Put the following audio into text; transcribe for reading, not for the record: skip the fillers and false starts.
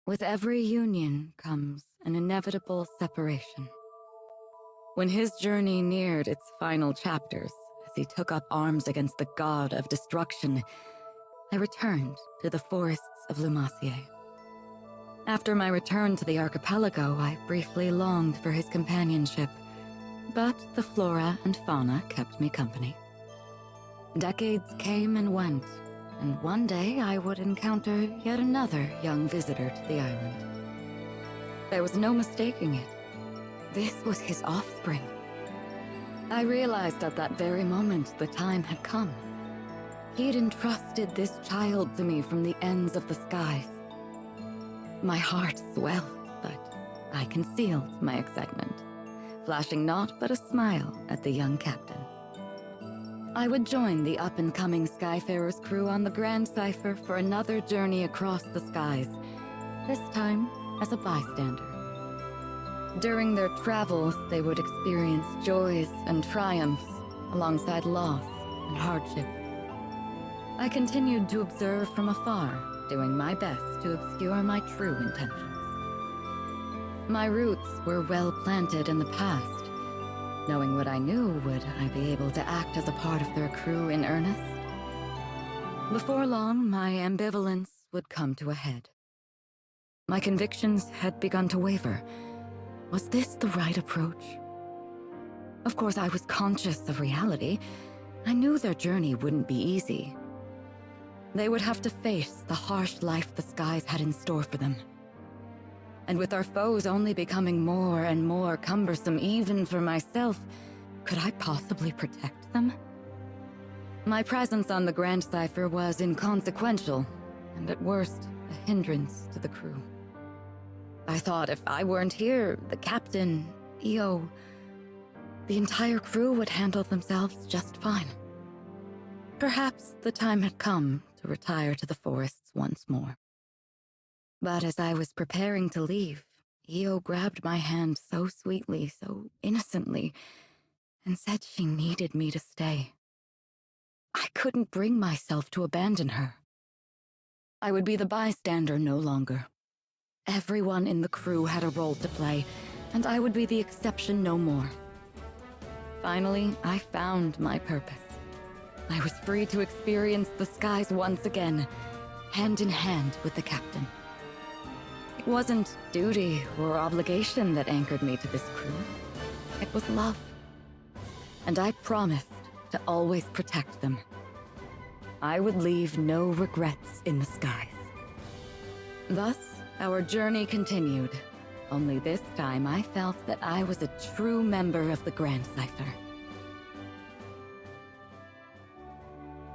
With every union comes an inevitable separation. When his journey neared its final chapters, as he took up arms against the god of destruction, I returned to the forests of Lumacier. After my return to the archipelago, I briefly longed for his companionship, but the flora and fauna kept me company. Decades came and went, and one day I would encounter yet another young visitor to the island. There was no mistaking it. This was his offspring. I realized at that very moment the time had come. He'd entrusted this child to me from the ends of the skies. My heart swelled, but I concealed my excitement, flashing naught but a smile at the young captain. I would join the up-and-coming Skyfarers crew on the Grand Cipher for another journey across the skies, this time as a bystander. During their travels, they would experience joys and triumphs alongside loss and hardship. I continued to observe from afar, doing my best to obscure my true intentions. My roots were well planted in the past. Knowing what I knew, would I be able to act as a part of their crew in earnest? Before long, my ambivalence would come to a head. My convictions had begun to waver. Was this the right approach? Of course, I was conscious of reality. I knew their journey wouldn't be easy. They would have to face the harsh life the skies had in store for them. And with our foes only becoming more and more cumbersome even for myself, could I possibly protect them? My presence on the Grand Cipher was inconsequential, and at worst, a hindrance to the crew. I thought if I weren't here, the captain, EO, the entire crew would handle themselves just fine. Perhaps the time had come to retire to the forests once more. But as I was preparing to leave, EO grabbed my hand so sweetly, so innocently, and said she needed me to stay. I couldn't bring myself to abandon her. I would be the bystander no longer. Everyone in the crew had a role to play, and I would be the exception no more. Finally, I found my purpose. I was free to experience the skies once again, hand in hand with the captain. It wasn't duty or obligation that anchored me to this crew. It was love. And I promised to always protect them. I would leave no regrets in the skies. Thus, our journey continued. Only this time I felt that I was a true member of the Grand Cipher.